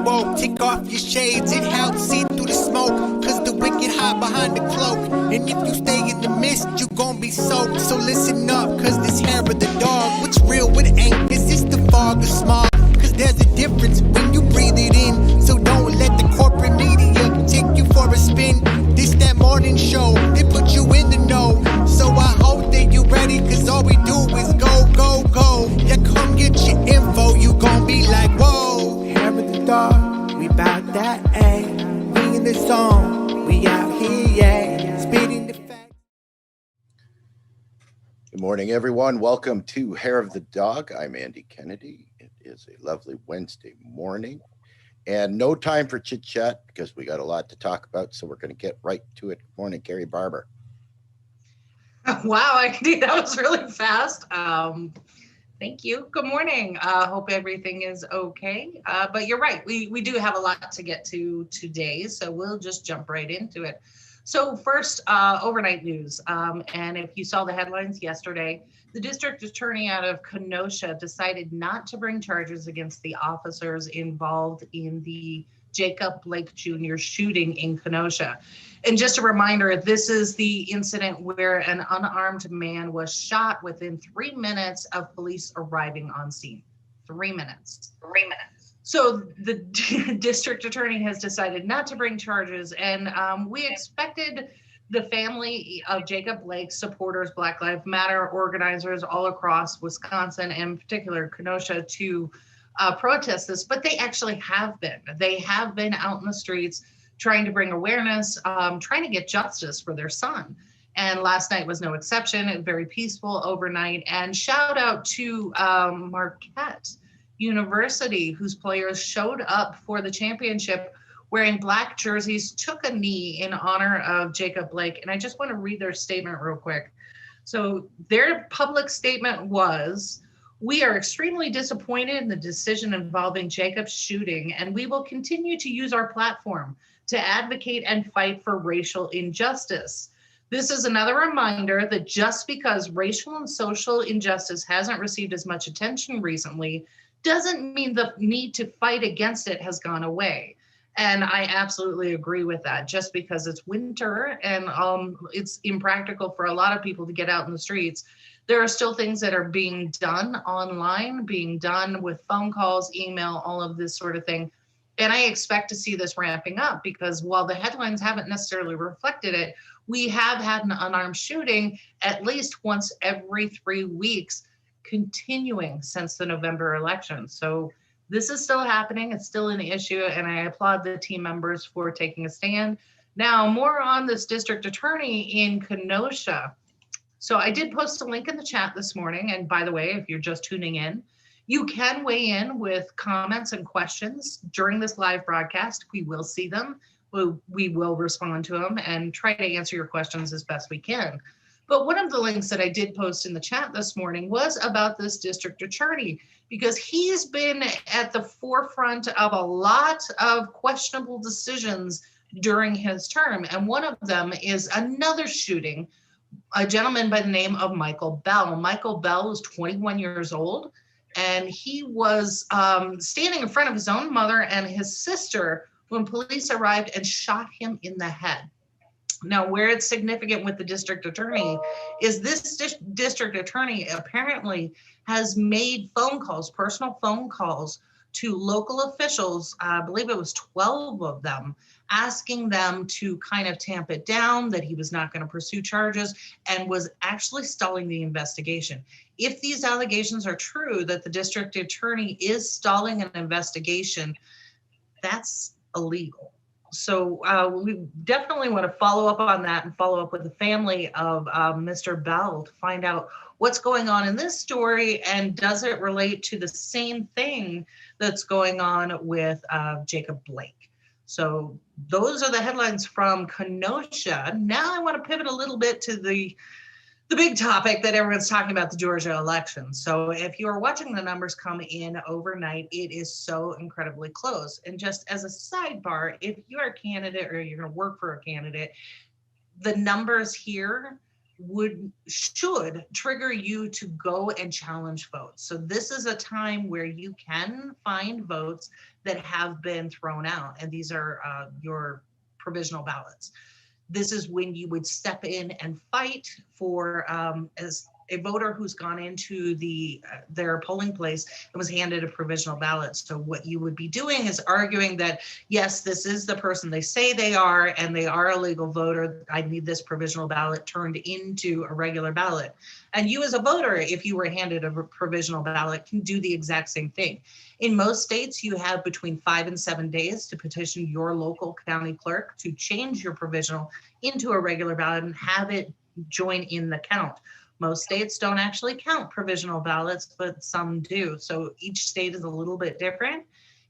woke. Take off your shades, it helps see through the smoke. Cause the wicked hide behind the cloak. And if you stay in the mist, you gon' be soaked. So listen up, cause this hair of the dog. What's real, what ain't? Is this the fog or smog? Cause there's a difference when you breathe it in. So don't let the corporate media take you for a spin. This that morning show, they put you in the know. So I hope that you ready, cause all we do is go, go, go. Yeah, come get your info, you gon' be like, whoa. Hair of the dog, we bout that, ayy. We in the zone, we out here, yeah. Speeding the facts. Good morning, everyone. Welcome to Hair of the Dog. I'm Andy Kennedy. It is a lovely Wednesday morning and no time for chit chat because we got a lot to talk about. So we're going to get right to it. Good morning, Gary Barber. Wow, that was really fast. Thank you. Good morning. Hope everything is okay. But you're right. We do have a lot to get to today, so we'll just jump right into it. So first, overnight news. And if you saw the headlines yesterday, the district attorney out of Kenosha decided not to bring charges against the officers involved in the Jacob Blake Jr. shooting in Kenosha. And just a reminder, this is the incident where an unarmed man was shot within 3 minutes of police arriving on scene. 3 minutes. 3 minutes. So the district attorney has decided not to bring charges, and we expected the family of Jacob Blake, supporters, Black Lives Matter organizers all across Wisconsin, and in particular Kenosha, to protest this, but they actually have been. They have been out in the streets trying to bring awareness, trying to get justice for their son. And last night was no exception, very peaceful overnight. And shout out to Marquette University, whose players showed up for the championship wearing black jerseys, took a knee in honor of Jacob Blake. And I just want to read their statement real quick. So their public statement was, "We are extremely disappointed in the decision involving Jacob's shooting, and we will continue to use our platform to advocate and fight for racial injustice. This is another reminder that just because racial and social injustice hasn't received as much attention recently doesn't mean the need to fight against it has gone away." And I absolutely agree with that. Just because it's winter and it's impractical for a lot of people to get out in the streets, there are still things that are being done online, being done with phone calls, email, all of this sort of thing. And I expect to see this ramping up because while the headlines haven't necessarily reflected it, we have had an unarmed shooting at least once every 3 weeks, continuing since the November election. So this is still happening. It's still an issue. And I applaud the team members for taking a stand. Now, more on this district attorney in Kenosha. So I did post a link in the chat this morning. And by the way, if you're just tuning in, you can weigh in with comments and questions during this live broadcast. We will see them. We will respond to them and try to answer your questions as best we can. But one of the links that I did post in the chat this morning was about this district attorney, because he's been at the forefront of a lot of questionable decisions during his term. And one of them is another shooting, a gentleman by the name of Michael Bell. Michael Bell was 21 years old, and he was standing in front of his own mother and his sister when police arrived and shot him in the head. Now, where it's significant with the district attorney is this district attorney apparently has made phone calls, personal phone calls to local officials, I believe it was 12 of them, asking them to kind of tamp it down, that he was not going to pursue charges, and was actually stalling the investigation. If these allegations are true, that the district attorney is stalling an investigation, that's illegal. So we definitely want to follow up on that and follow up with the family of Mr. Bell to find out what's going on in this story and does it relate to the same thing that's going on with Jacob Blake. So those are the headlines from Kenosha. Now I want to pivot a little bit to the big topic that everyone's talking about, the Georgia election. So if you are watching the numbers come in overnight, it is so incredibly close. And just as a sidebar, if you're a candidate or you're going to work for a candidate, the numbers here should trigger you to go and challenge votes. So this is a time where you can find votes that have been thrown out, and these are your provisional ballots. This is when you would step in and fight for, as a voter who's gone into their polling place and was handed a provisional ballot. So what you would be doing is arguing that, yes, this is the person they say they are, and they are a legal voter. I need this provisional ballot turned into a regular ballot. And you as a voter, if you were handed a provisional ballot, can do the exact same thing. In most states, you have between 5 and 7 days to petition your local county clerk to change your provisional into a regular ballot and have it join in the count. Most states don't actually count provisional ballots, but some do. So each state is a little bit different.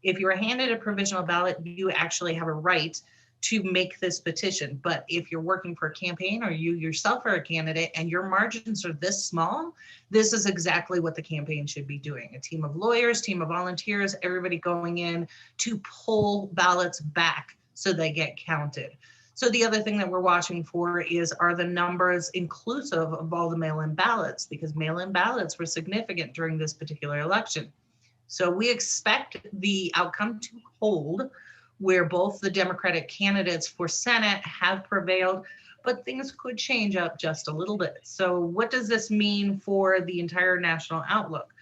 If you're handed a provisional ballot, you actually have a right to make this petition. But if you're working for a campaign, or you yourself are a candidate and your margins are this small, this is exactly what the campaign should be doing. A team of lawyers, team of volunteers, everybody going in to pull ballots back so they get counted. So the other thing that we're watching for is, are the numbers inclusive of all the mail-in ballots? Because mail-in ballots were significant during this particular election. So we expect the outcome to hold, where both the Democratic candidates for Senate have prevailed, but things could change up just a little bit. So what does this mean for the entire national outlook?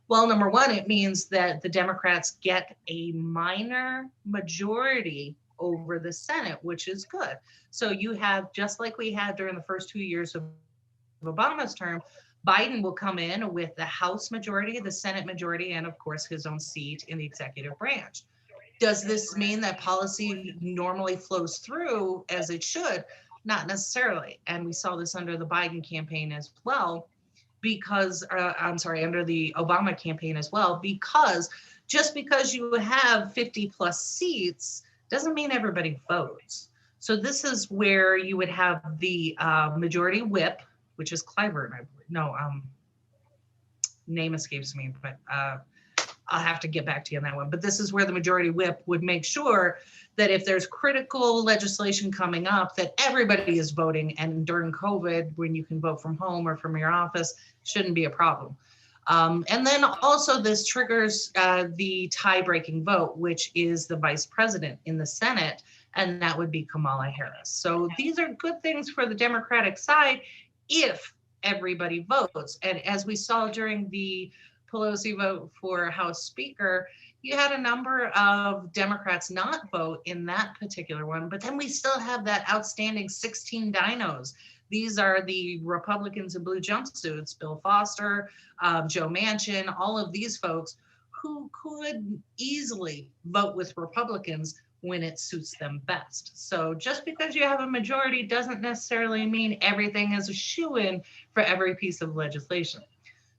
Well, number one, it means that the Democrats get a minor majority over the Senate, which is good. So you have, just like we had during the first 2 years of Obama's term, Biden will come in with the House majority, the Senate majority, and of course his own seat in the executive branch. Does this mean that policy normally flows through as it should? Not necessarily. And we saw this under the Biden campaign as well, because, under the Obama campaign as well, because just because you have 50 plus seats doesn't mean everybody votes. So this is where you would have the majority whip, which is Clyburn, I believe. No, name escapes me, but I'll have to get back to you on that one. But this is where the majority whip would make sure that if there's critical legislation coming up, that everybody is voting. And during COVID, when you can vote from home or from your office, shouldn't be a problem. And then also this triggers the tie-breaking vote, which is the vice president in the Senate, and that would be Kamala Harris. So these are good things for the Democratic side if everybody votes. And as we saw during the Pelosi vote for House Speaker, you had a number of Democrats not vote in that particular one, but then we still have that outstanding 16 dinos. These are the Republicans in blue jumpsuits, Bill Foster, Joe Manchin, all of these folks who could easily vote with Republicans when it suits them best. So just because you have a majority doesn't necessarily mean everything is a shoo-in for every piece of legislation.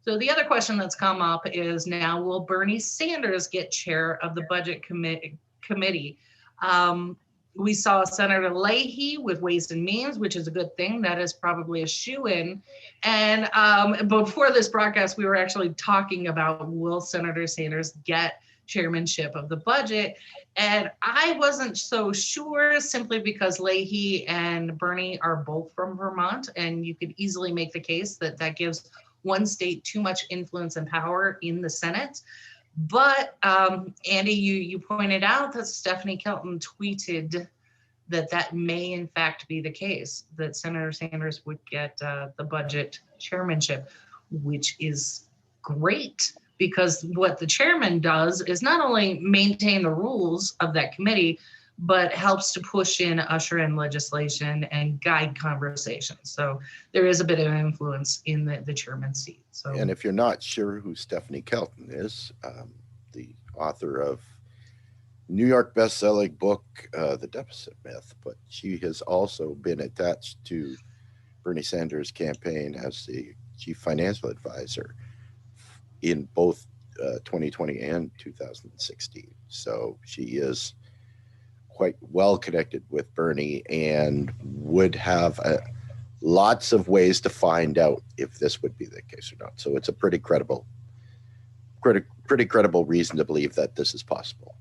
So the other question that's come up is, now will Bernie Sanders get chair of the budget committee? We saw Senator Leahy with Ways and Means, which is a good thing. That is probably a shoo-in. And before this broadcast, we were actually talking about, will Senator Sanders get chairmanship of the budget? And I wasn't so sure, simply because Leahy and Bernie are both from Vermont, and you could easily make the case that that gives one state too much influence and power in the Senate. But Andy, you pointed out that Stephanie Kelton tweeted that that may in fact be the case, that Senator Sanders would get the budget chairmanship, which is great, because what the chairman does is not only maintain the rules of that committee, but helps to push in, usher in legislation and guide conversations. So there is a bit of influence in the chairman's seat. So, and if you're not sure who Stephanie Kelton is, the author of New York best-selling book, The Deficit Myth, but she has also been attached to Bernie Sanders' campaign as the chief financial advisor in both 2020 and 2016. So she is quite well connected with Bernie and would have lots of ways to find out if this would be the case or not. So it's a pretty credible reason to believe that this is possible.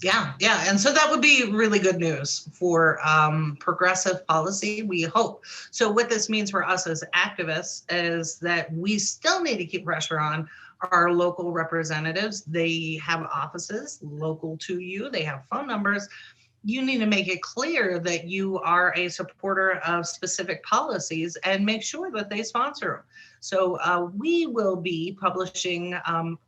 Yeah. And so that would be really good news for progressive policy, we hope. So what this means for us as activists is that we still need to keep pressure on our local representatives. They have offices local to you, they have phone numbers. You need to make it clear that you are a supporter of specific policies and make sure that they sponsor them. So we will be publishing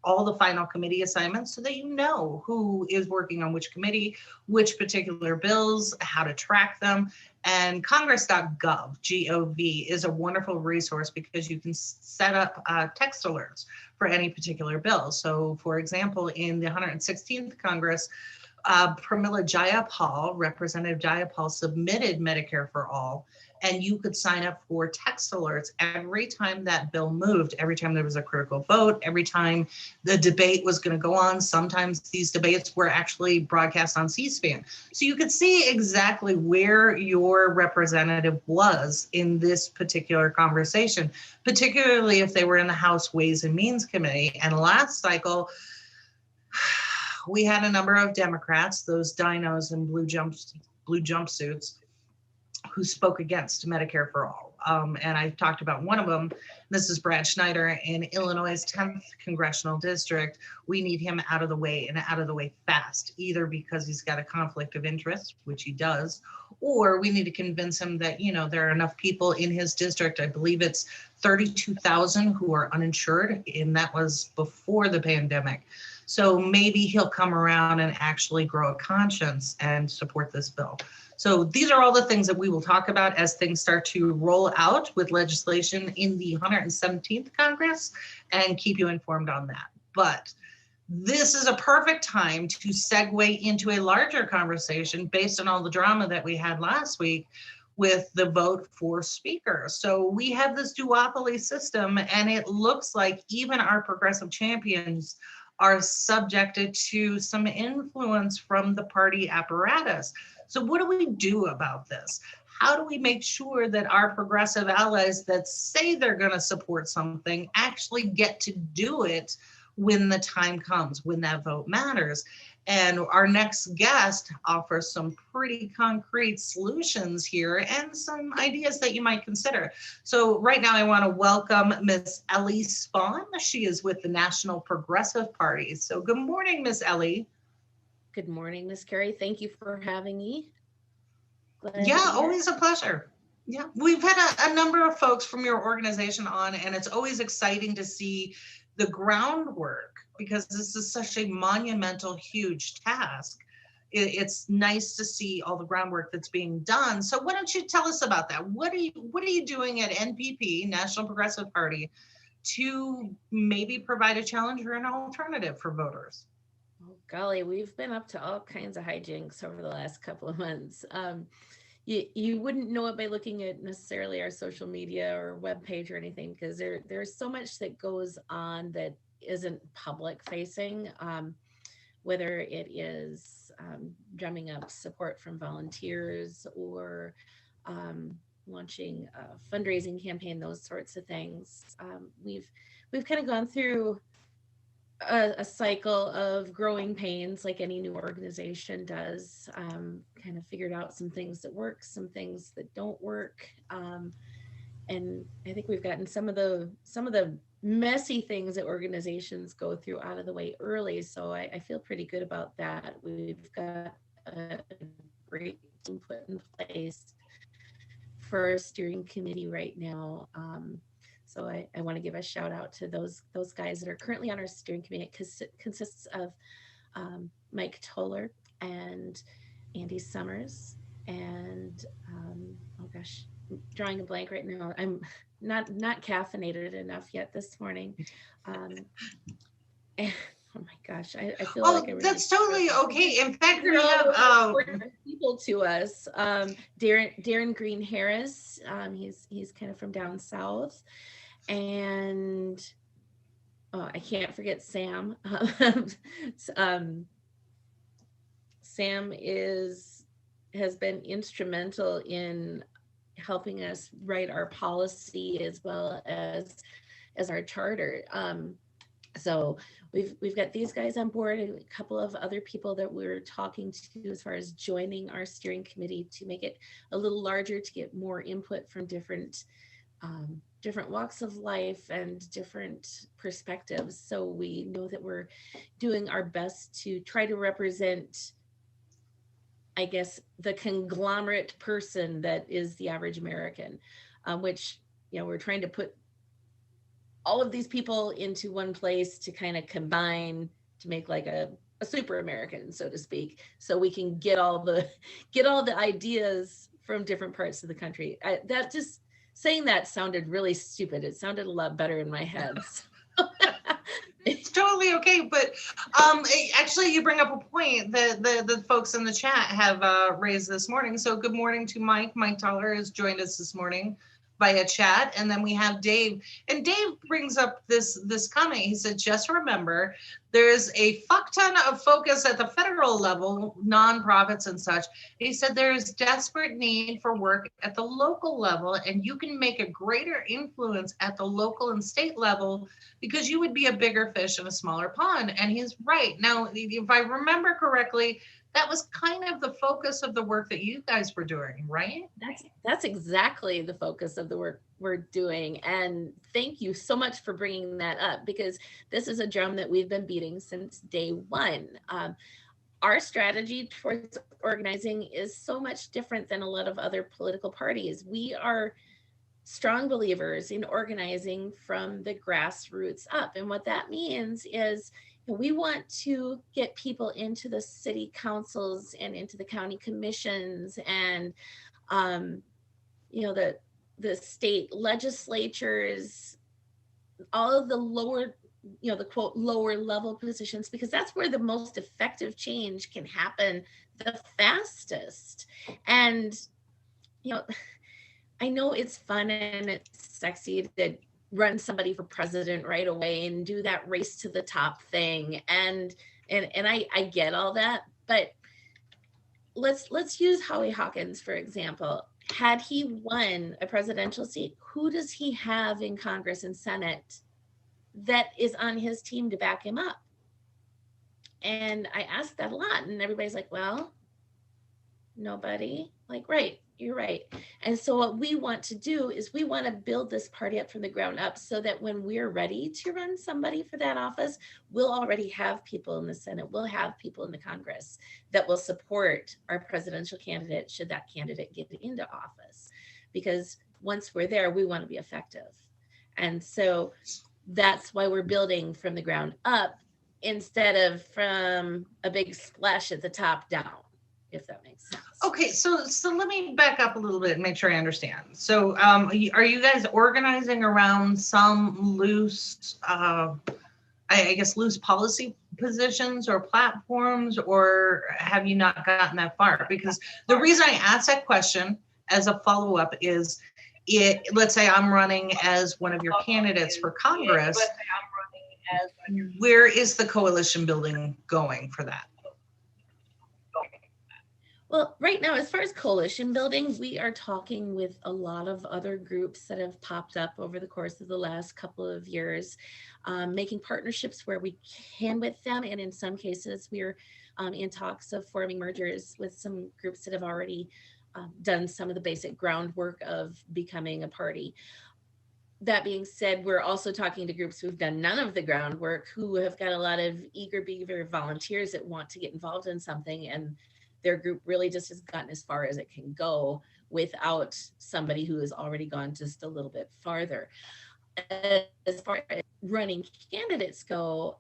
all the final committee assignments so that you know who is working on which committee, which particular bills, how to track them. And congress.gov, G-O-V, is a wonderful resource because you can set up text alerts for any particular bill. So for example, in the 116th Congress, Pramila Jayapal, Representative Jayapal, submitted Medicare for All, and you could sign up for text alerts every time that bill moved, every time there was a critical vote, every time the debate was going to go on. Sometimes these debates were actually broadcast on C-SPAN. So you could see exactly where your representative was in this particular conversation, particularly if they were in the House Ways and Means Committee. And last cycle, we had a number of Democrats, those dinos in blue jumpsuits, who spoke against Medicare for All. And I talked about one of them. This is Brad Schneider in Illinois' 10th congressional district. We need him out of the way, and out of the way fast, either because he's got a conflict of interest, which he does, or we need to convince him that, there are enough people in his district. I believe it's 32,000 who are uninsured, and that was before the pandemic. So maybe he'll come around and actually grow a conscience and support this bill. So these are all the things that we will talk about as things start to roll out with legislation in the 117th Congress, and keep you informed on that. But this is a perfect time to segue into a larger conversation based on all the drama that we had last week with the vote for speaker. So we have this duopoly system, and it looks like even our progressive champions are subjected to some influence from the party apparatus. So what do we do about this? How do we make sure that our progressive allies that say they're going to support something actually get to do it when the time comes, when that vote matters? And our next guest offers some pretty concrete solutions here and some ideas that you might consider. So right now I want to welcome Miss Ellee Spawn. She is with the National Progressive Party. So good morning, Miss Ellee. Good morning, Miss Carrie. Thank you for having me. Yeah, always a pleasure. Yeah, we've had a number of folks from your organization on, and it's always exciting to see the groundwork because this is such a monumental, huge task. It's nice to see all the groundwork that's being done. So why don't you tell us about that? What are you doing at NPP, National Progressive Party, to maybe provide a challenge or an alternative for voters? Oh, golly, we've been up to all kinds of hijinks over the last couple of months. You wouldn't know it by looking at necessarily our social media or webpage or anything, because there's so much that goes on that isn't public facing, whether it is drumming up support from volunteers or launching a fundraising campaign, those sorts of things. We've kind of gone through a cycle of growing pains like any new organization does, kind of figured out some things that work, some things that don't work. And I think we've gotten some of the messy things that organizations go through out of the way early. So I feel pretty good about that. We've got a great team put in place for our steering committee right now. So I want to give a shout out to those guys that are currently on our steering committee. It consists of Mike Toller and Andy Summers and oh gosh, I'm drawing a blank right now. I'm not caffeinated enough yet this morning. Oh my gosh, I feel like I really that's totally okay. In fact, we have people to us. Darren Green Harris. He's kind of from down south. And I can't forget Sam. Sam has been instrumental in helping us write our policy as well as our charter. So we've got these guys on board and a couple of other people that we're talking to as far as joining our steering committee to make it a little larger, to get more input from different walks of life and different perspectives. So we know that we're doing our best to try to represent, I guess, the conglomerate person that is the average American, which, we're trying to put all of these people into one place to kind of combine to make like a super American, so to speak, so we can get all the ideas from different parts of the country. That just saying that sounded really stupid. It sounded a lot better in my head. It's totally okay, but actually you bring up a point that the folks in the chat have raised this morning. So good morning to Mike. Mike Toller has joined us this morning via chat, and then we have Dave. And Dave brings up this comment. He said, just remember, there's a fuck ton of focus at the federal level, nonprofits and such. He said there's desperate need for work at the local level, and you can make a greater influence at the local and state level because you would be a bigger fish in a smaller pond. And he's right. Now, if I remember correctly, that was kind of the focus of the work that you guys were doing, right? That's exactly the focus of the work we're doing. And thank you so much for bringing that up, because this is a drum that we've been beating since day one. Our strategy towards organizing is so much different than a lot of other political parties. We are strong believers in organizing from the grassroots up. And what that means is we want to get people into the city councils and into the county commissions and, the state legislatures, all of the lower, the quote, lower level positions, because that's where the most effective change can happen the fastest. And, I know it's fun and it's sexy to run somebody for president right away and do that race to the top thing. And I get all that, but let's use Howie Hawkins, for example. Had he won a presidential seat, who does he have in Congress and Senate that is on his team to back him up? And I ask that a lot, and everybody's like, well, nobody. Like, right, you're right. And so what we want to do is we want to build this party up from the ground up so that when we're ready to run somebody for that office, we'll already have people in the Senate, we'll have people in the Congress that will support our presidential candidate should that candidate get into office. Because once we're there, we want to be effective. And so that's why we're building from the ground up instead of from a big splash at the top down, if that makes sense. Okay, so let me back up a little bit and make sure I understand. So are you guys organizing around some loose, I guess, loose policy positions or platforms, or have you not gotten that far? Because the reason I asked that question as a follow-up is, let's say I'm running as one of your candidates for Congress, where is the coalition building going for that? Well, right now, as far as coalition building, we are talking with a lot of other groups that have popped up over the course of the last couple of years, making partnerships where we can with them. And in some cases, we're in talks of forming mergers with some groups that have already done some of the basic groundwork of becoming a party. That being said, we're also talking to groups who've done none of the groundwork, who have got a lot of eager beaver volunteers that want to get involved in something, and their group really just has gotten as far as it can go without somebody who has already gone just a little bit farther. As far as running candidates go,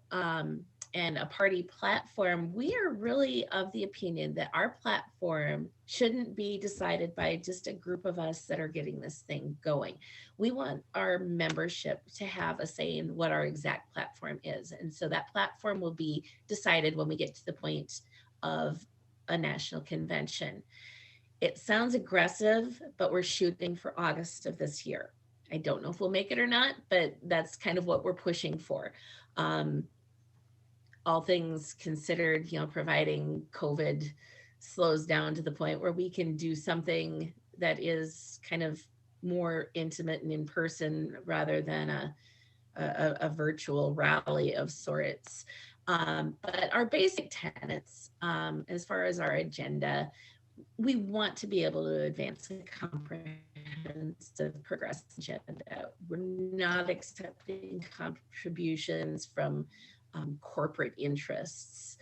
and a party platform, we are really of the opinion that our platform shouldn't be decided by just a group of us that are getting this thing going. We want our membership to have a say in what our exact platform is. And so that platform will be decided when we get to the point of a national convention. It sounds aggressive, but we're shooting for August of this year. I don't know if we'll make it or not, but that's kind of what we're pushing for. All things considered, providing COVID slows down to the point where we can do something that is kind of more intimate and in person rather than a a virtual rally of sorts. But our basic tenets, as far as our agenda, we want to be able to advance a comprehensive progressive agenda. We're not accepting contributions from corporate interests.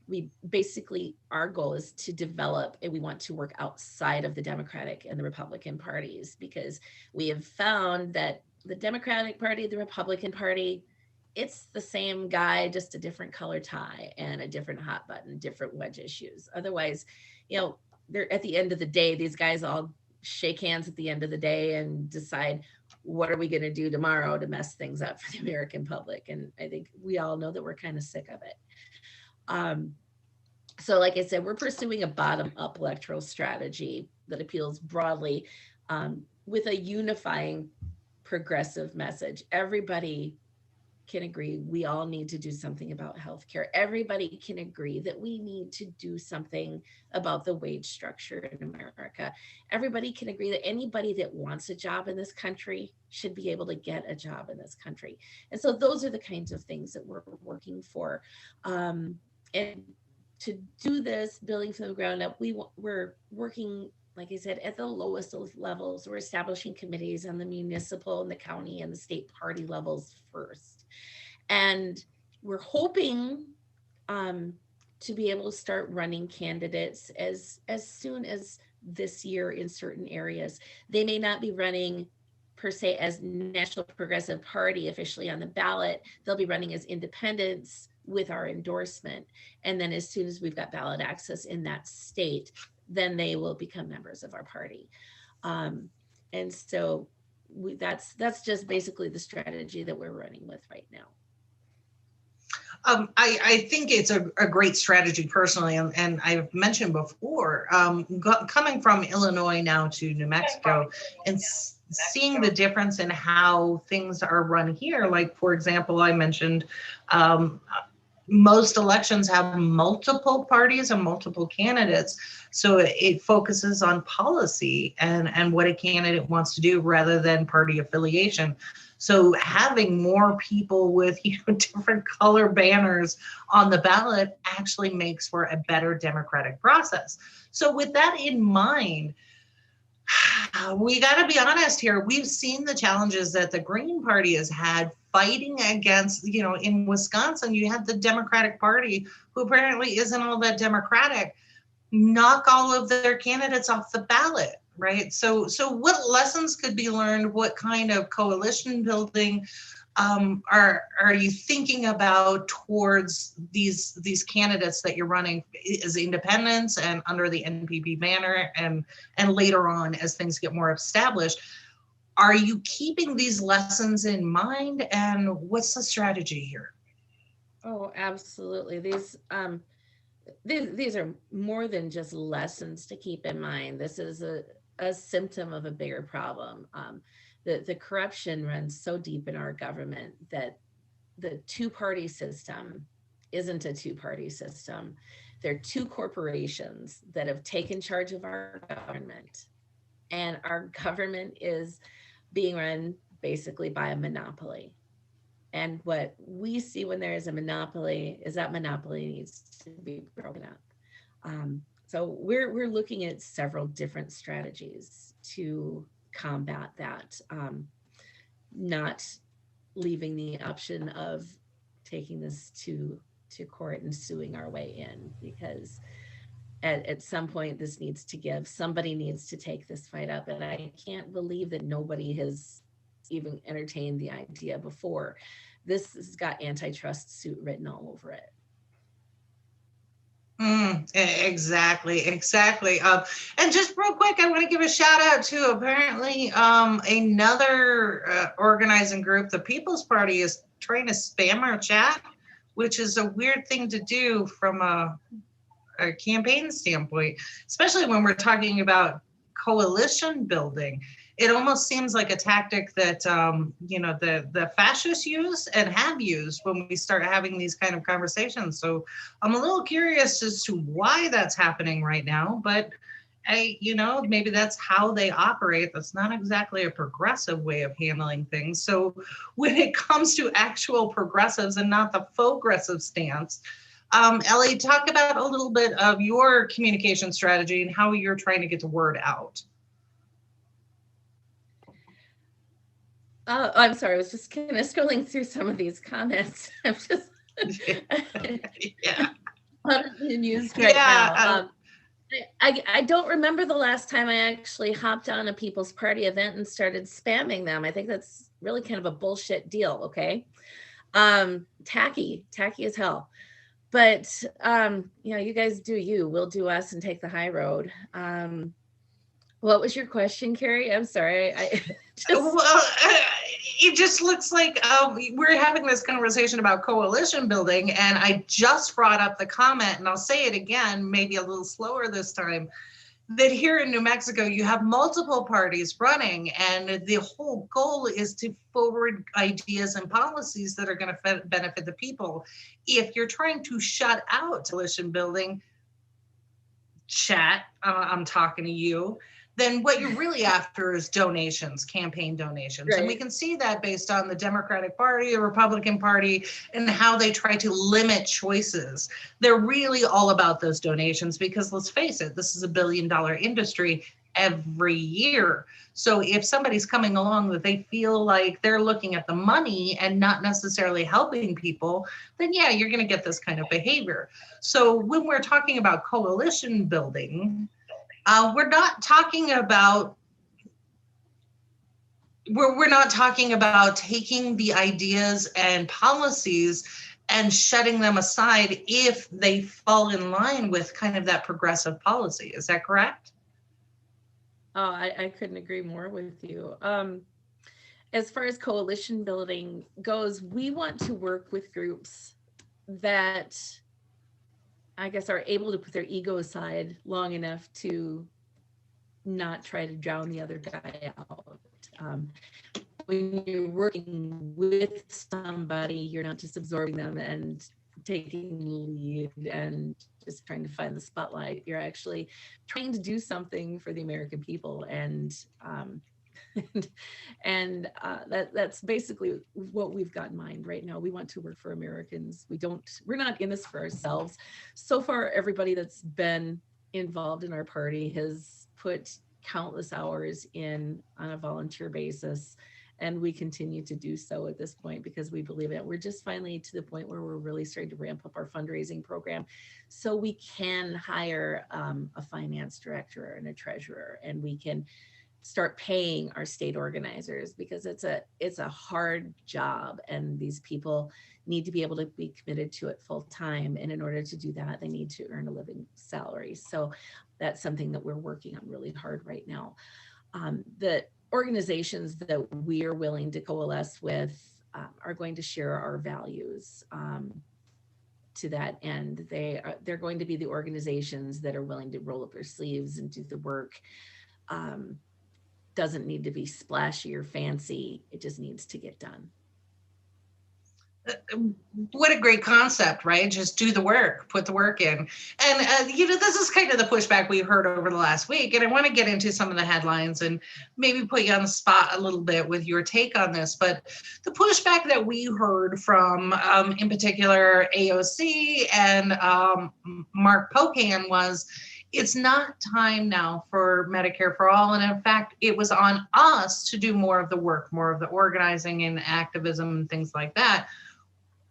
We basically, our goal is to develop, and we want to work outside of the Democratic and the Republican parties, because we have found that the Democratic Party, the Republican Party, it's the same guy, just a different color tie and a different hot button, different wedge issues. Otherwise, they're at the end of the day, these guys all shake hands at the end of the day and decide, what are we going to do tomorrow to mess things up for the American public? And I think we all know that we're kind of sick of it. So like I said, we're pursuing a bottom-up electoral strategy that appeals broadly with a unifying progressive message. Everybody can agree we all need to do something about healthcare. Everybody can agree that we need to do something about the wage structure in America. Everybody can agree that anybody that wants a job in this country should be able to get a job in this country. And so those are the kinds of things that we're working for. And to do this, building from the ground up, we're working, like I said, at the lowest of levels. We're establishing committees on the municipal and the county and the state party levels first. And we're hoping to be able to start running candidates as soon as this year in certain areas. They may not be running per se as National Progressive Party officially on the ballot. They'll be running as independents with our endorsement. And then as soon as we've got ballot access in that state, then they will become members of our party. And so that's just basically the strategy that we're running with right now. I think it's a great strategy personally, and I've mentioned before, coming from Illinois now to New Mexico and seeing the difference in how things are run here. Like, for example, I mentioned most elections have multiple parties and multiple candidates. So it focuses on policy and what a candidate wants to do rather than party affiliation. So having more people with different color banners on the ballot actually makes for a better democratic process. So with that in mind, we got to be honest here. We've seen the challenges that the Green Party has had fighting against, in Wisconsin, you had the Democratic Party, who apparently isn't all that democratic, knock all of their candidates off the ballot, right? So what lessons could be learned? What kind of coalition building are you thinking about towards these candidates that you're running as independents and under the NPP banner and later on as things get more established? Are you keeping these lessons in mind, and what's the strategy here? Oh, absolutely. These are more than just lessons to keep in mind. This is a symptom of a bigger problem. The corruption runs so deep in our government that the two-party system isn't a two-party system. There are two corporations that have taken charge of our government, and our government is being run basically by a monopoly. And what we see when there is a monopoly is that monopoly needs to be broken up. So we're looking at several different strategies to combat that, not leaving the option of taking this to court and suing our way in, because at some point this needs to give. Somebody needs to take this fight up, and I can't believe that nobody has even entertained the idea before. This has got antitrust suit written all over it. Exactly. And just real quick, I want to give a shout out to apparently another organizing group. The People's Party is trying to spam our chat, which is a weird thing to do from a campaign standpoint, especially when we're talking about coalition building. It almost seems like a tactic that the fascists use and have used when we start having these kind of conversations. So I'm a little curious as to why that's happening right now, but maybe that's how they operate. That's not exactly a progressive way of handling things. So when it comes to actual progressives and not the faux-gressive stance, Ellie, talk about a little bit of your communication strategy and how you're trying to get the word out. I'm sorry, I was just kind of scrolling through some of these comments. I'm just Yeah. amused right now. I don't remember the last time I actually hopped on a People's Party event and started spamming them. I think that's really kind of a bullshit deal, okay? Tacky as hell. But, you guys do you, we'll do us and take the high road. What was your question, Carrie? I'm sorry. It just looks like we're having this conversation about coalition building, and I just brought up the comment, and I'll say it again, maybe a little slower this time, that here in New Mexico, you have multiple parties running, and the whole goal is to forward ideas and policies that are going to benefit the people. If you're trying to shut out coalition building, chat, I'm talking to you, then what you're really after is donations, campaign donations. Right. And we can see that based on the Democratic Party, the Republican Party, and how they try to limit choices. They're really all about those donations because let's face it, this is a $1 billion industry every year. So if somebody's coming along that they feel like they're looking at the money and not necessarily helping people, then yeah, you're going to get this kind of behavior. So when we're talking about coalition building, we're not talking about taking the ideas and policies and shutting them aside if they fall in line with kind of that progressive policy. Is that correct? Oh, I couldn't agree more with you. As far as coalition building goes, we want to work with groups that I guess are able to put their ego aside long enough to not try to drown the other guy out. When you're working with somebody, you're not just absorbing them and taking the lead and just trying to find the spotlight. You're actually trying to do something for the American people, and that's basically what we've got in mind right now. We want to work for Americans. We're not in this for ourselves. So far, everybody that's been involved in our party has put countless hours in on a volunteer basis, and we continue to do so at this point because we believe it. We're just finally to the point where we're really starting to ramp up our fundraising program so we can hire a finance director and a treasurer, and we can start paying our state organizers because it's a hard job, and these people need to be able to be committed to it full time. And in order to do that, they need to earn a living salary. So that's something that we're working on really hard right now. The organizations that we are willing to coalesce with are going to share our values to that end. They're going to be the organizations that are willing to roll up their sleeves and do the work. Doesn't need to be splashy or fancy. It just needs to get done. What a great concept, right? Just do the work, put the work in. And, this is kind of the pushback we heard over the last week. And I want to get into some of the headlines and maybe put you on the spot a little bit with your take on this. But the pushback that we heard from, in particular, AOC and Mark Pocan was, it's not time now for Medicare for all. And in fact, it was on us to do more of the work, more of the organizing and activism and things like that.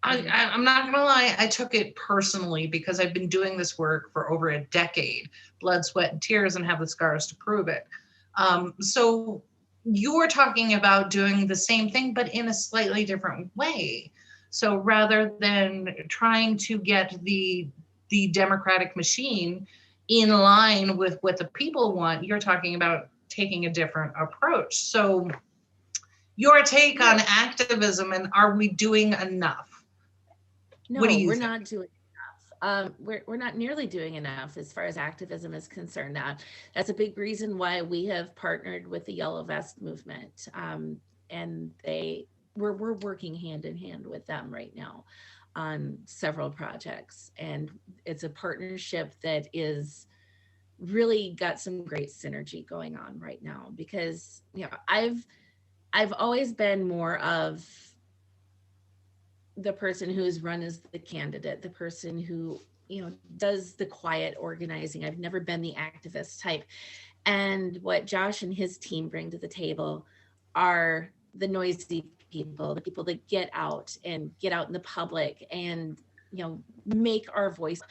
I'm not going to lie, I took it personally because I've been doing this work for over a decade, blood, sweat, and tears, and have the scars to prove it. So you're talking about doing the same thing, but in a slightly different way. So rather than trying to get the Democratic machine in line with what the people want, you're talking about taking a different approach. So your take on activism, and are we doing enough? No, we're not doing enough. We're not nearly doing enough as far as activism is concerned. That's a big reason why we have partnered with the Yellow Vest movement, and we're working hand in hand with them right now on several projects, and it's a partnership that is really got some great synergy going on right now, because, I've always been more of the person who's run as the candidate, the person who, does the quiet organizing. I've never been the activist type. And what Josh and his team bring to the table are the noisy people, the people that get out in the public and, make our voice.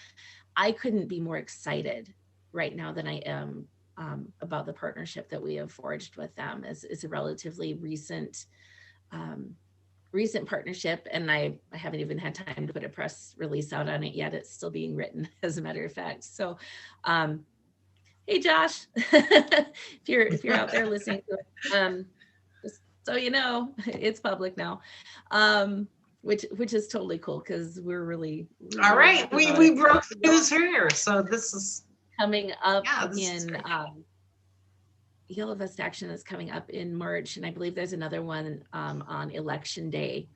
I couldn't be more excited right now than I am about the partnership that we have forged with them. It's a relatively recent partnership, and I haven't even had time to put a press release out on it yet. It's still being written, as a matter of fact. So, hey Josh, if you're out there listening to it, just so you know, it's public now, which is totally cool, because we're really All right, we broke the news here, so this is coming up in Yellow Vest Action is coming up in March, and I believe there's another one on Election Day.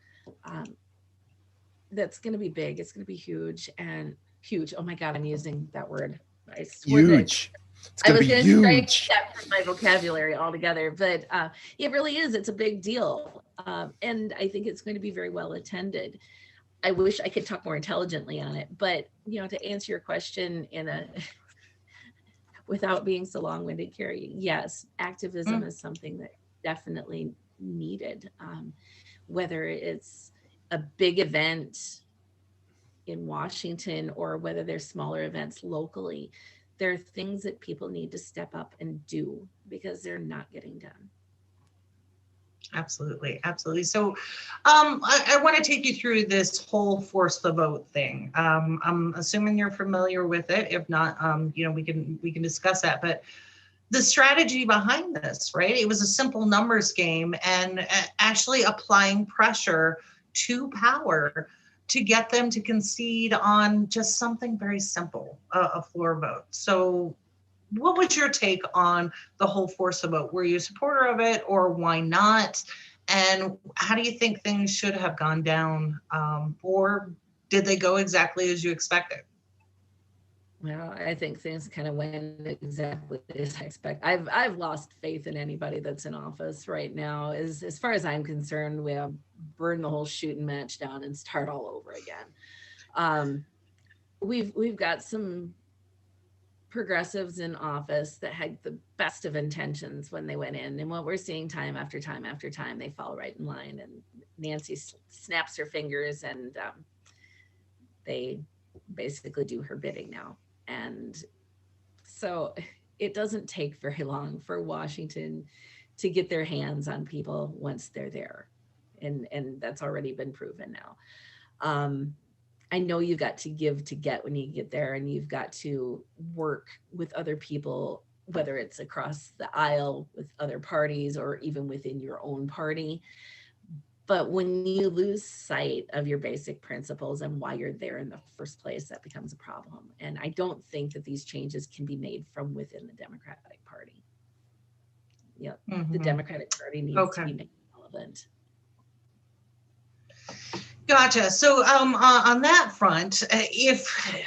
That's going to be big. It's going to be huge and huge. Oh my God, I'm using that word. I swear Huge. It's I going was to be going to huge. strike that from my vocabulary altogether, but it really is. It's a big deal, and I think it's going to be very well attended. I wish I could talk more intelligently on it, but to answer your question in a without being so long-winded, Carrie, yes, activism is something that definitely needed. Whether it's a big event in Washington or whether there's smaller events locally, there are things that people need to step up and do because they're not getting done. Absolutely. So I want to take you through this whole force the vote thing. I'm assuming you're familiar with it. If not, we can discuss that. But the strategy behind this, right? It was a simple numbers game and actually applying pressure to power to get them to concede on just something very simple, a floor vote. So what was your take on the whole force of vote? Were you a supporter of it, or why not? And how do you think things should have gone down? Or did they go exactly as you expected? Well, I think things kind of went exactly as I expect. I've lost faith in anybody that's in office right now. As far as I'm concerned, we have burn the whole shooting match down and start all over again. We've got some progressives in office that had the best of intentions when they went in, and what we're seeing time after time after time, they fall right in line, and Nancy snaps her fingers and they basically do her bidding now. And so it doesn't take very long for Washington to get their hands on people once they're there, and that's already been proven now. I know you've got to give to get when you get there, and you've got to work with other people, whether it's across the aisle with other parties or even within your own party. But when you lose sight of your basic principles and why you're there in the first place, that becomes a problem. And I don't think that these changes can be made from within the Democratic Party. The Democratic Party needs to be made relevant. Gotcha. So on that front, if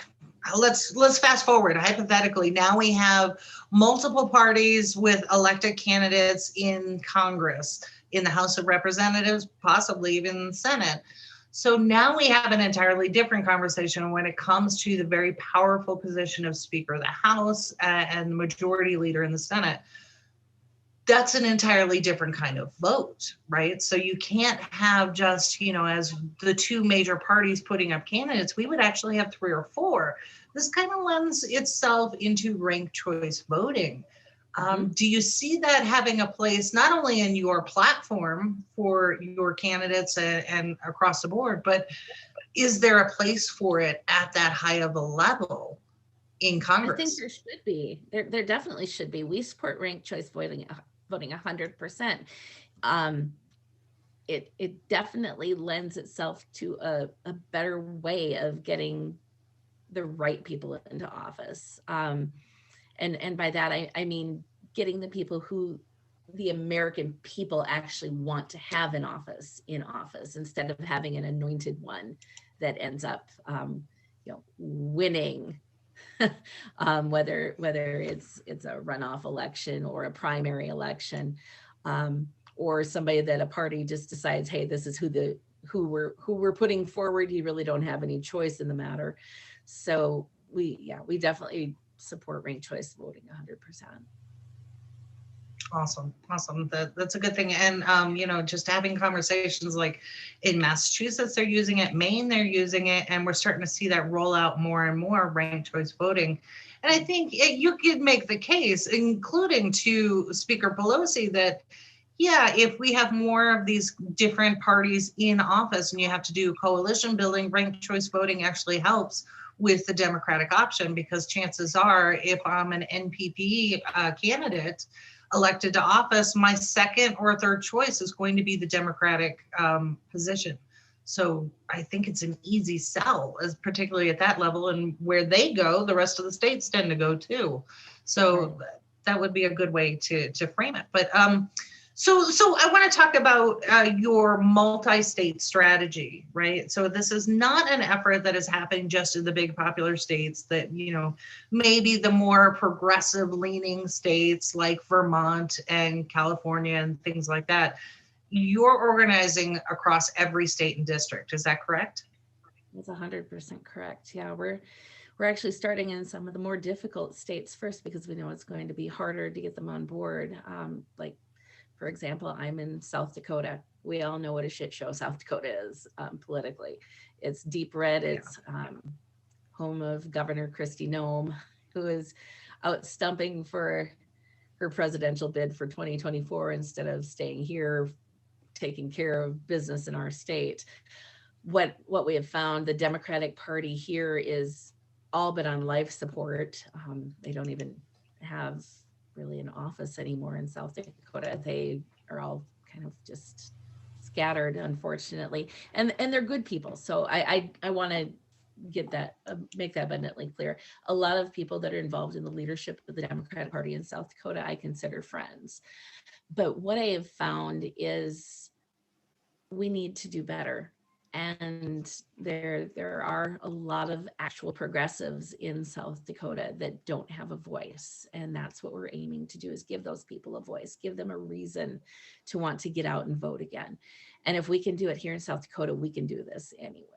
let's fast forward hypothetically, now we have multiple parties with elected candidates in Congress, in the House of Representatives, possibly even the Senate. So now we have an entirely different conversation when it comes to the very powerful position of Speaker of the House and the Majority Leader in the Senate. That's an entirely different kind of vote, right? So you can't have just, as the two major parties putting up candidates, we would actually have 3 or 4. This kind of lends itself into ranked choice voting. Do you see that having a place not only in your platform for your candidates and across the board, but is there a place for it at that high of a level in Congress? I think there should be. There definitely should be. We support ranked choice voting 100%. It definitely lends itself to a better way of getting the right people into office. And by that, I mean getting the people who the American people actually want to have in office instead of having an anointed one that ends up, winning whether it's a runoff election or a primary election, or somebody that a party just decides, hey, this is who we're putting forward. You really don't have any choice in the matter. So we definitely support ranked choice voting 100%. Awesome. That's a good thing. And, just having conversations like in Massachusetts, they're using it, Maine, they're using it, and we're starting to see that roll out more and more, ranked choice voting. And I think you could make the case, including to Speaker Pelosi, that, yeah, if we have more of these different parties in office and you have to do coalition building, ranked choice voting actually helps with the Democratic option, because chances are, if I'm an NPP candidate elected to office, my second or third choice is going to be the Democratic position. So I think it's an easy sell, as particularly at that level, and where they go, the rest of the states tend to go too. So that would be a good way to frame it. But so I want to talk about your multi-state strategy, right? So this is not an effort that is happening just in the big popular states that, maybe the more progressive leaning states like Vermont and California and things like that. You're organizing across every state and district. Is that correct? That's 100% correct. Yeah, we're actually starting in some of the more difficult states first, because we know it's going to be harder to get them on board. Like, for example, I'm in South Dakota. We all know what a shit show South Dakota is politically. It's deep red. It's home of Governor Kristi Noem, who is out stumping for her presidential bid for 2024 instead of staying here, taking care of business in our state. What we have found, the Democratic Party here is all but on life support. They don't even have really an office anymore in South Dakota. They are all kind of just scattered, unfortunately, and they're good people. So I want to get that, make that abundantly clear. A lot of people that are involved in the leadership of the Democratic Party in South Dakota, I consider friends. But what I have found is we need to do better. And there are a lot of actual progressives in South Dakota that don't have a voice. And that's what we're aiming to do, is give those people a voice, give them a reason to want to get out and vote again. And if we can do it here in South Dakota, we can do this anywhere.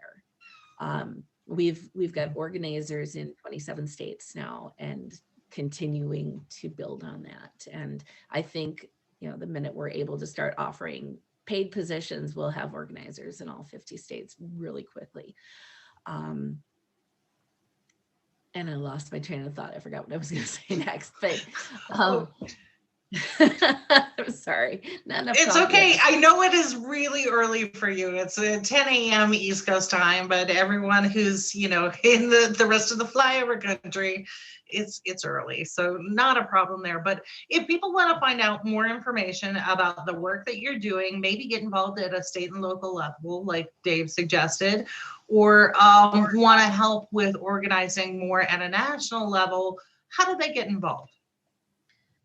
We've got organizers in 27 states now and continuing to build on that. And I think, the minute we're able to start offering paid positions, we'll have organizers in all 50 states really quickly. And I lost my train of thought. I forgot what I was going to say next, but I'm sorry. Not enough it's okay. Yet. I know it is really early for you. It's 10 a.m. East Coast time, but everyone who's, in the rest of the flyover country, it's early. So not a problem there. But if people want to find out more information about the work that you're doing, maybe get involved at a state and local level, like Dave suggested, or want to help with organizing more at a national level, how do they get involved?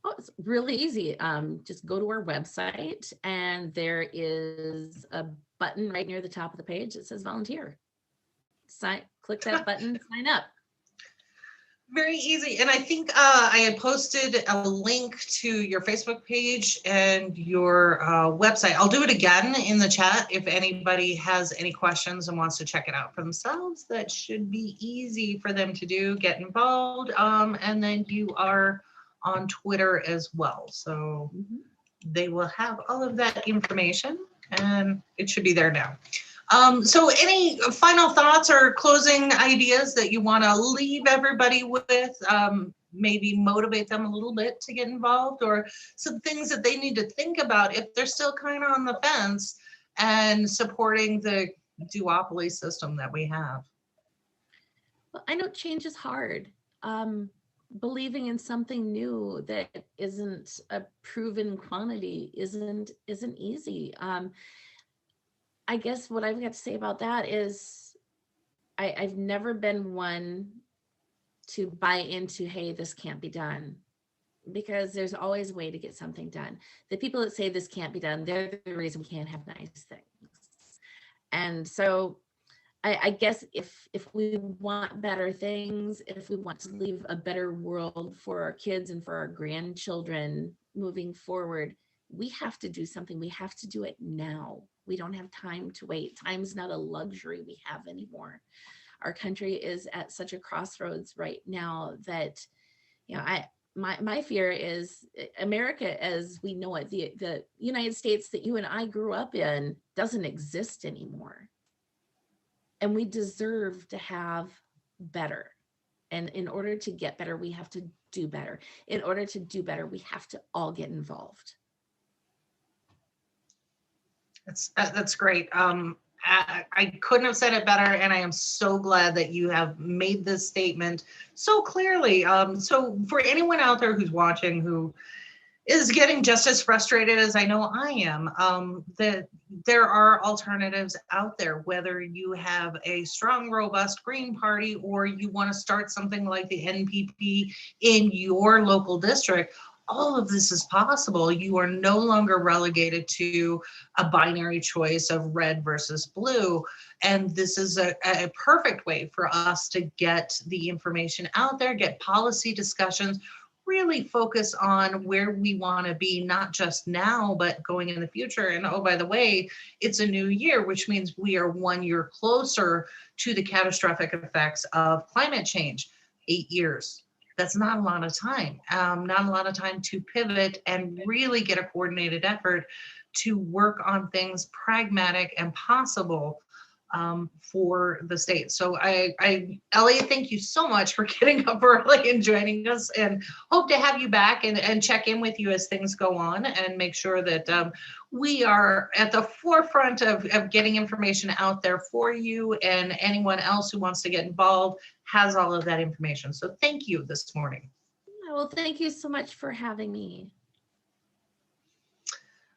Oh, it's really easy. Just go to our website, and there is a button right near the top of the page that says volunteer. Click that button, sign up. Very easy. And I think I had posted a link to your Facebook page and your website. I'll do it again in the chat if anybody has any questions and wants to check it out for themselves. That should be easy for them to do, get involved. And then you are on Twitter as well. So they will have all of that information, and it should be there now. So any final thoughts or closing ideas that you want to leave everybody with, maybe motivate them a little bit to get involved, or some things that they need to think about if they're still kind of on the fence and supporting the duopoly system that we have? Well, I know change is hard. Believing in something new that isn't a proven quantity isn't easy. I guess what I've got to say about that is I've never been one to buy into, hey, this can't be done, because there's always a way to get something done. The people that say this can't be done, they're the reason we can't have nice things. And so I guess if we want better things, if we want to leave a better world for our kids and for our grandchildren moving forward, we have to do something. We have to do it now. We don't have time to wait. Time's not a luxury we have anymore. Our country is at such a crossroads right now that, you know, my fear is America as we know it, the United States that you and I grew up in doesn't exist anymore. And we deserve to have better. And in order to get better, we have to do better. In order to do better, we have to all get involved. That's great. I couldn't have said it better, and I am so glad that you have made this statement so clearly. So for anyone out there who's watching who is getting just as frustrated as I know I am, that there are alternatives out there, whether you have a strong, robust Green Party or you want to start something like the NPP in your local district. All of this is possible. You are no longer relegated to a binary choice of red versus blue. And this is a perfect way for us to get the information out there, get policy discussions, really focus on where we want to be, not just now, but going in the future. And oh, by the way, it's a new year, which means we are 1 year closer to the catastrophic effects of climate change. 8 years. That's not a lot of time, not a lot of time to pivot and really get a coordinated effort to work on things pragmatic and possible for the state. So Ellie, thank you so much for getting up early and joining us, and hope to have you back and check in with you as things go on and make sure that we are at the forefront of getting information out there for you, and anyone else who wants to get involved has all of that information. So thank you this morning. Well, thank you so much for having me.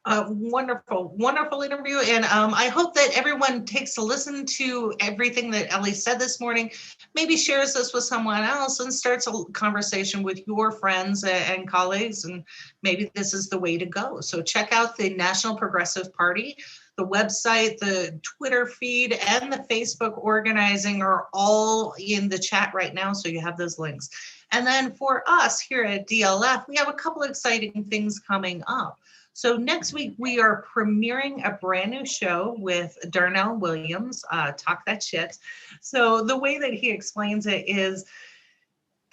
Wonderful interview. And I hope that everyone takes a listen to everything that Ellie said this morning, maybe shares this with someone else and starts a conversation with your friends and colleagues. And maybe this is the way to go. So check out the National Progressive Party. The website, the Twitter feed, and the Facebook organizing are all in the chat right now. So you have those links. And then for us here at DLF, we have a couple of exciting things coming up. So next week, we are premiering a brand new show with Darnell Williams, Talk That Shit. So the way that he explains it is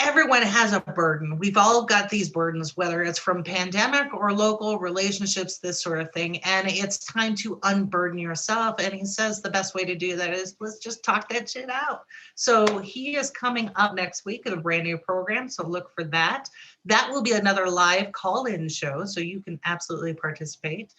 everyone has a burden. We've all got these burdens, whether it's from pandemic or local relationships, this sort of thing. And it's time to unburden yourself. And he says the best way to do that is let's just talk that shit out. So he is coming up next week with a brand new program. So look for that. That will be another live call-in show. So you can absolutely participate.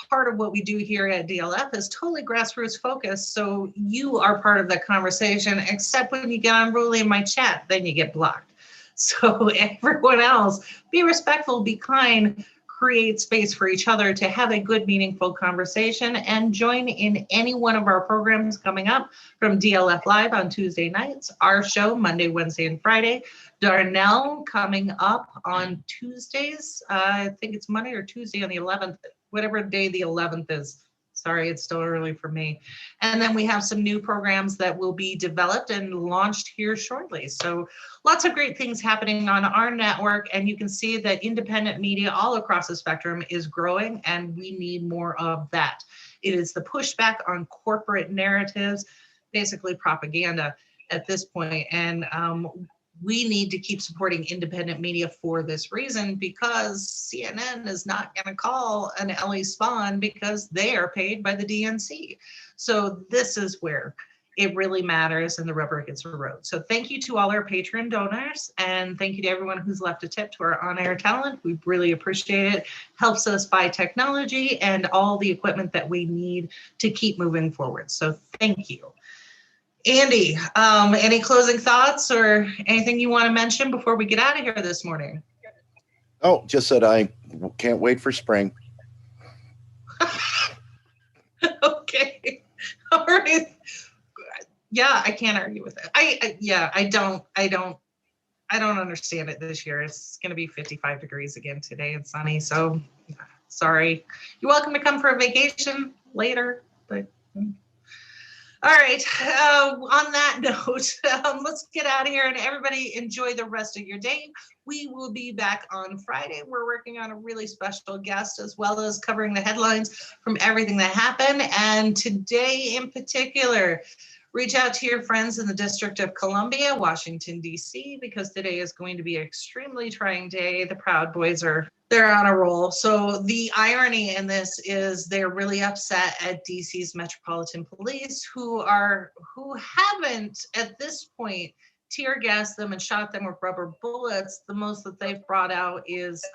Part of what we do here at DLF is totally grassroots focused. So you are part of the conversation, except when you get unruly in my chat, then you get blocked. So everyone else, be respectful, be kind, create space for each other to have a good, meaningful conversation, and join in any one of our programs coming up from DLF Live on Tuesday nights, our show Monday, Wednesday, and Friday. Darnell coming up on Tuesdays. I think it's Monday or Tuesday on the 11th. Whatever day the 11th is. Sorry, it's still early for me. And then we have some new programs that will be developed and launched here shortly. So lots of great things happening on our network. And you can see that independent media all across the spectrum is growing, and we need more of that. It is the pushback on corporate narratives, basically propaganda at this point. And we need to keep supporting independent media for this reason, because CNN is not going to call an Ellie Spawn because they are paid by the DNC. So this is where it really matters and the rubber hits the road. So thank you to all our Patreon donors, and thank you to everyone who's left a tip to our on-air talent. We really appreciate it. Helps us buy technology and all the equipment that we need to keep moving forward. So thank you. Andy, any closing thoughts or anything you want to mention before we get out of here this morning? Oh, just that I can't wait for spring. Okay. All right. Yeah, I can't argue with it. I don't understand it this year. It's going to be 55 degrees again today and sunny. So sorry. You're welcome to come for a vacation later, but All right. On that note, let's get out of here and everybody enjoy the rest of your day. We will be back on Friday. We're working on a really special guest as well as covering the headlines from everything that happened. And today in particular, reach out to your friends in the District of Columbia, Washington, D.C., because today is going to be an extremely trying day. The Proud Boys they're on a roll. So the irony in this is they're really upset at DC's Metropolitan Police who haven't at this point tear gassed them and shot them with rubber bullets. The most that they've brought out is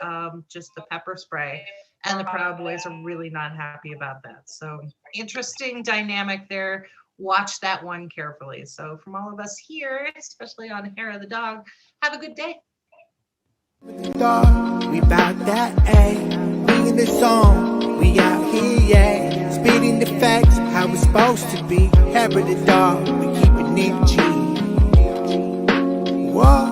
just the pepper spray. And the Proud Boys are really not happy about that. So interesting dynamic there. Watch that one carefully. So from all of us here, especially on Hair of the Dog, have a good day. Dog, we bout that, ayy. We in the zone, we out here, yeah. Spitting the facts, how it's supposed to be. Hair of the dog, we keep it G. Whoa.